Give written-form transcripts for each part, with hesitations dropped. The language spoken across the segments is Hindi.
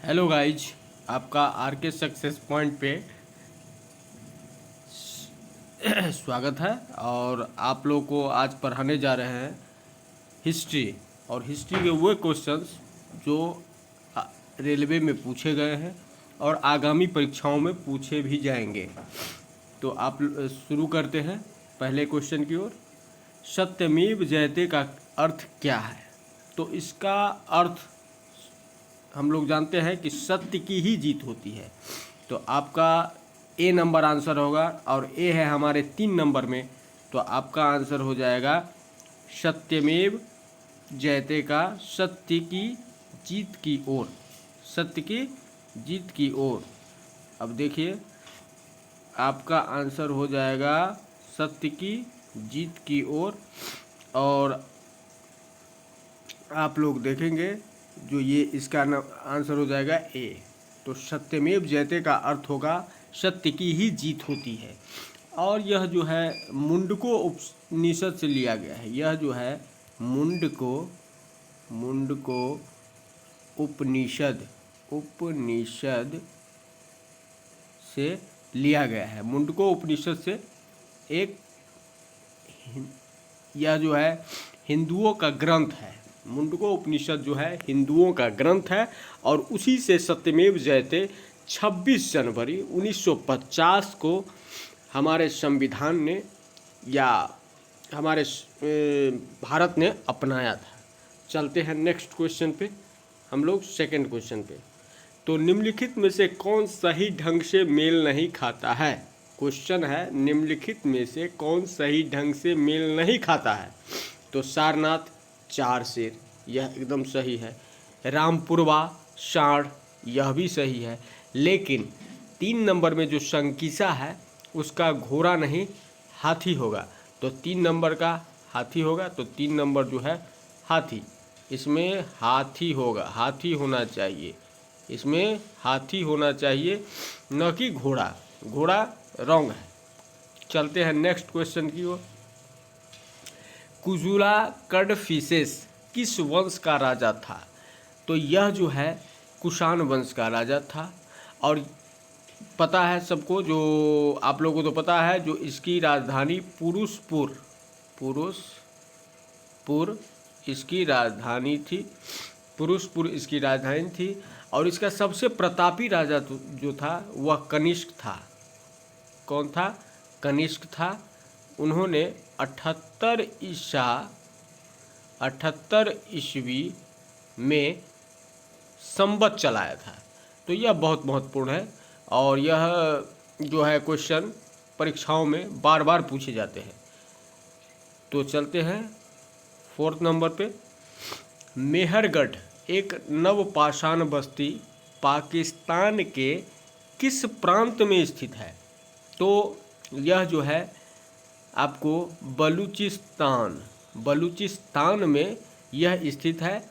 हेलो गाइज, आपका आर के सक्सेस पॉइंट पे स्वागत है। और आप लोग को आज पढ़ाने जा रहे हैं हिस्ट्री। और हिस्ट्री के वो क्वेश्चंस जो रेलवे में पूछे गए हैं और आगामी परीक्षाओं में पूछे भी जाएंगे। तो आप शुरू करते हैं पहले क्वेश्चन की ओर। सत्यमेव जयते का अर्थ क्या है? तो इसका अर्थ हम लोग जानते हैं कि सत्य की ही जीत होती है। तो आपका ए नंबर आंसर होगा और ए है हमारे 3 नंबर में। तो आपका आंसर हो जाएगा सत्यमेव जयते का सत्य की जीत की ओर। सत्य की जीत की ओर। अब देखिए आपका आंसर हो जाएगा सत्य की जीत की ओर। और आप लोग देखेंगे जो ये इसका आंसर हो जाएगा ए। तो सत्यमेव जयते का अर्थ होगा सत्य की ही जीत होती है। और यह जो है मुंडको उपनिषद से लिया गया है। यह जो है मुंडको उपनिषद से लिया गया है। मुंडको उपनिषद से एक यह जो है हिंदुओं का ग्रंथ है। मुंडको उपनिषद जो है हिंदुओं का ग्रंथ है और उसी से सत्यमेव जयते 26 जनवरी 1950 को हमारे संविधान ने या हमारे भारत ने अपनाया था। चलते हैं नेक्स्ट क्वेश्चन पे, हम लोग सेकंड क्वेश्चन पे। तो निम्नलिखित में से कौन सही ढंग से मेल नहीं खाता है? क्वेश्चन है निम्नलिखित में से कौन सही ढंग से मेल नहीं खाता है? तो सारनाथ, चार शेर, यह एकदम सही है। रामपुरवा, साढ़, यह भी सही है। लेकिन 3 नंबर में जो संकीसा है उसका घोड़ा नहीं हाथी होगा। तो 3 नंबर का हाथी होगा। तो 3 नंबर जो है हाथी, इसमें हाथी होगा, हाथी होना चाहिए, इसमें हाथी होना चाहिए न कि घोड़ा। घोड़ा रॉन्ग है। चलते हैं नेक्स्ट क्वेश्चन की ओर। कुजुला कडफिसेस किस वंश का राजा था? तो यह जो है कुषाण वंश का राजा था। और पता है सबको, जो आप लोगों को तो पता है, जो इसकी राजधानी पुरुषपुर इसकी राजधानी थी। पुरुषपुर इसकी राजधानी थी। और इसका सबसे प्रतापी राजा जो था वह कनिष्क था। कौन था? कनिष्क था। उन्होंने 78 ईस्वी में संवत चलाया था। तो यह बहुत महत्वपूर्ण है और यह जो है क्वेश्चन परीक्षाओं में बार बार पूछे जाते हैं। तो चलते हैं 4th नंबर पे। मेहरगढ़ एक नवपाषाण बस्ती पाकिस्तान के किस प्रांत में स्थित है? तो यह जो है आपको बलूचिस्तान में यह स्थित है।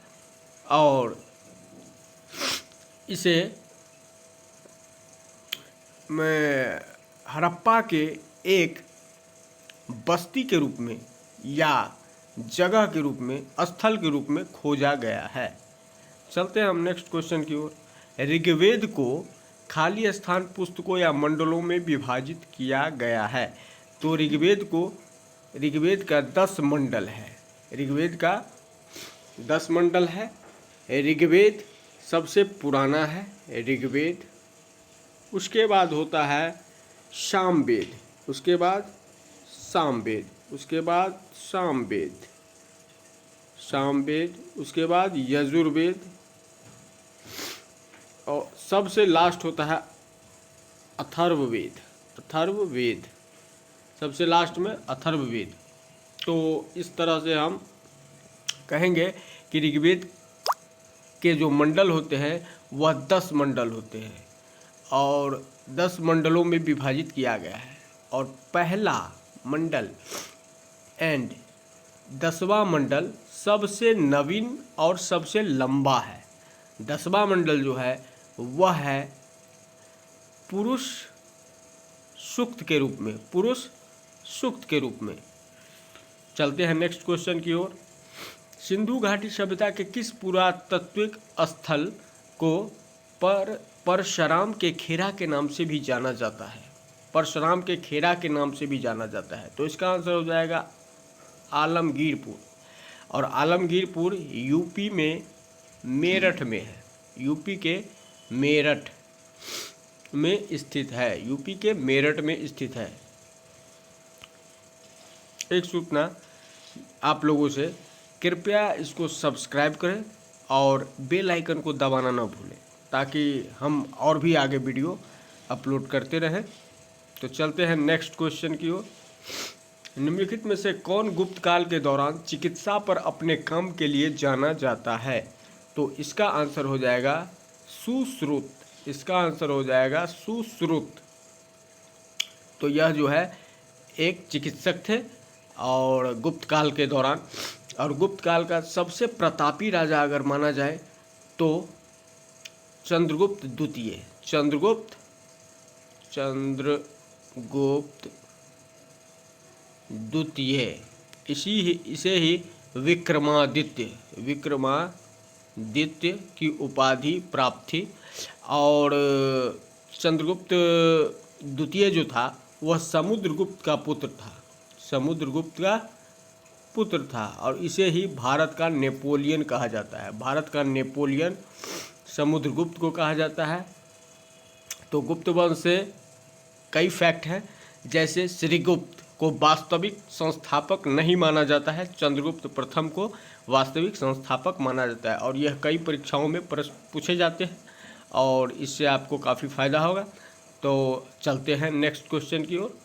और इसे मैं हड़प्पा के एक बस्ती के रूप में या जगह के रूप में, स्थल के रूप में खोजा गया है। चलते हैं हम नेक्स्ट क्वेश्चन की ओर। ऋग्वेद को खाली स्थान पुस्तकों या मंडलों में विभाजित किया गया है। तो ऋग्वेद का 10 मंडल है। ऋग्वेद का 10 मंडल है। ऋग्वेद सबसे पुराना है ऋग्वेद। उसके बाद होता है सामवेद, उसके बाद सामवेद, उसके बाद सामवेद, उसके बाद यजुर्वेद और सबसे लास्ट होता है अथर्ववेद। सबसे लास्ट में अथर्ववेद। तो इस तरह से हम कहेंगे कि ऋग्वेद के जो मंडल होते हैं वह 10 मंडल होते हैं और 10 मंडलों में विभाजित किया गया है। और पहला मंडल एंड 10वां मंडल सबसे नवीन और सबसे लंबा है। 10वां मंडल जो है वह है पुरुष सूक्त के रूप में। चलते हैं नेक्स्ट क्वेश्चन की ओर। सिंधु घाटी सभ्यता के किस पुरातात्विक स्थल को परशुराम के खेरा के नाम से भी जाना जाता है। परशुराम के खेरा के नाम से भी जाना जाता है। तो इसका आंसर हो जाएगा आलमगीरपुर। और आलमगीरपुर यूपी में मेरठ में है। यूपी के मेरठ में स्थित है। यूपी के मेरठ में स्थित है। एक सूचना आप लोगों से, कृपया इसको सब्सक्राइब करें और बेल आइकन को दबाना ना भूलें, ताकि हम और भी आगे वीडियो अपलोड करते रहें। तो चलते हैं नेक्स्ट क्वेश्चन की ओर। निम्नलिखित में से कौन गुप्त काल के दौरान चिकित्सा पर अपने काम के लिए जाना जाता है? तो इसका आंसर हो जाएगा सुश्रुत। इसका आंसर हो जाएगा सुश्रुत। तो यह जो है एक चिकित्सक थे और गुप्त काल के दौरान, और गुप्त काल का सबसे प्रतापी राजा अगर माना जाए तो चंद्रगुप्त द्वितीय। चंद्रगुप्त द्वितीय। इसे ही विक्रमादित्य की उपाधि प्राप्त थी। और चंद्रगुप्त द्वितीय जो था वह समुद्रगुप्त का पुत्र था। समुद्रगुप्त का पुत्र था और इसे ही भारत का नेपोलियन कहा जाता है। भारत का नेपोलियन समुद्रगुप्त को कहा जाता है। तो गुप्त वंश से कई फैक्ट हैं, जैसे श्रीगुप्त को वास्तविक संस्थापक नहीं माना जाता है, चंद्रगुप्त प्रथम को वास्तविक संस्थापक माना जाता है। और यह कई परीक्षाओं में प्रश्न पूछे जाते हैं और इससे आपको काफ़ी फायदा होगा। तो चलते हैं नेक्स्ट क्वेश्चन की ओर।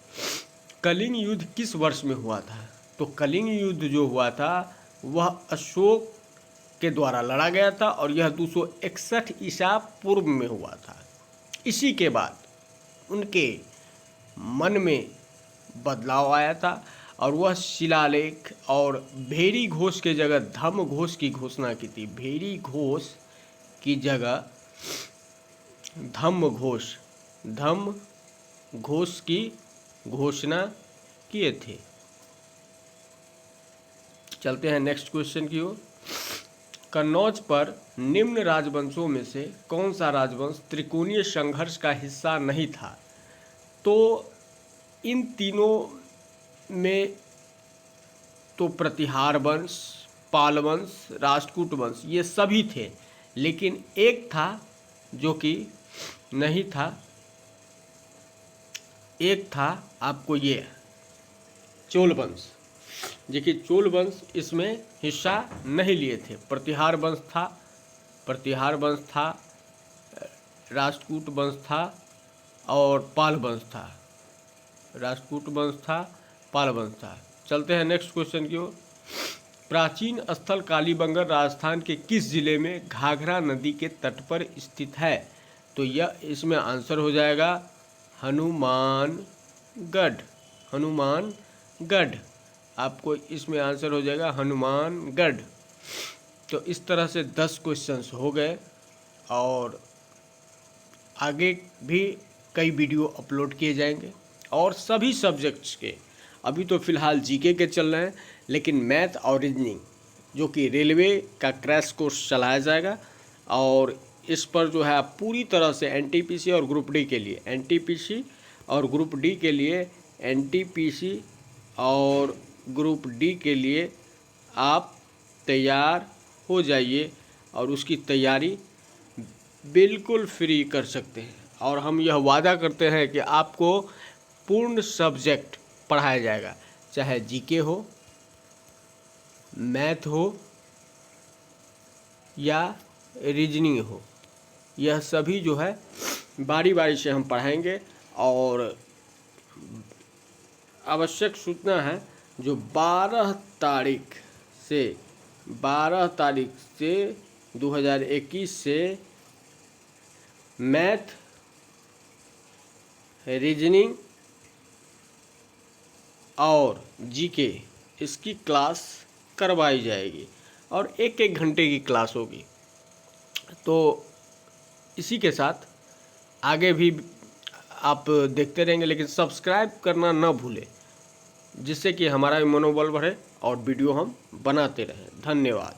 कलिंग युद्ध किस वर्ष में हुआ था? तो कलिंग युद्ध जो हुआ था वह अशोक के द्वारा लड़ा गया था और यह 261 ईसा पूर्व में हुआ था। इसी के बाद उनके मन में बदलाव आया था और वह शिलालेख और भेरी घोष के जगह धम्म घोष की घोषणा की थी। भेरी घोष की जगह धम्म घोष की घोषणा किए थे। चलते हैं नेक्स्ट क्वेश्चन की ओर। कन्नौज पर निम्न राजवंशों में से कौन सा राजवंश त्रिकोणीय संघर्ष का हिस्सा नहीं था? तो इन तीनों में तो प्रतिहार वंश, पाल वंश, राष्ट्रकूट वंश ये सभी थे, लेकिन एक था जो कि नहीं था। एक था आपको ये चोल वंश। देखिए चोल वंश इसमें हिस्सा नहीं लिए थे। प्रतिहार वंश था, राष्ट्रकूट वंश था और पाल वंश था। राष्ट्रकूट वंश था, पाल वंश था। चलते हैं नेक्स्ट क्वेश्चन की ओर। प्राचीन स्थल कालीबंगर राजस्थान के किस जिले में घाघरा नदी के तट पर स्थित है? तो यह इसमें आंसर हो जाएगा हनुमानगढ़। हनुमानगढ़ आपको इसमें आंसर हो जाएगा हनुमानगढ़। तो इस तरह से 10 क्वेश्चंस हो गए और आगे भी कई वीडियो अपलोड किए जाएंगे और सभी सब्जेक्ट्स के। अभी तो फ़िलहाल जीके के चल रहे हैं, लेकिन मैथ और रीजनिंग जो कि रेलवे का क्रैश कोर्स चलाया जाएगा और इस पर जो है आप पूरी तरह से एनटीपीसी और ग्रुप डी के लिए आप तैयार हो जाइए और उसकी तैयारी बिल्कुल फ्री कर सकते हैं। और हम यह वादा करते हैं कि आपको पूर्ण सब्जेक्ट पढ़ाया जाएगा, चाहे जीके हो, मैथ हो या रीजनिंग हो। यह सभी जो है बारी बारी से हम पढ़ाएंगे। और आवश्यक सूचना है, जो 12 तारीख से 2021 से मैथ, रीजनिंग और जीके इसकी क्लास करवाई जाएगी और 1-1 घंटे की क्लास होगी। तो इसी के साथ आगे भी आप देखते रहेंगे, लेकिन सब्सक्राइब करना ना भूलें, जिससे कि हमारा मनोबल बढ़े और वीडियो हम बनाते रहें। धन्यवाद।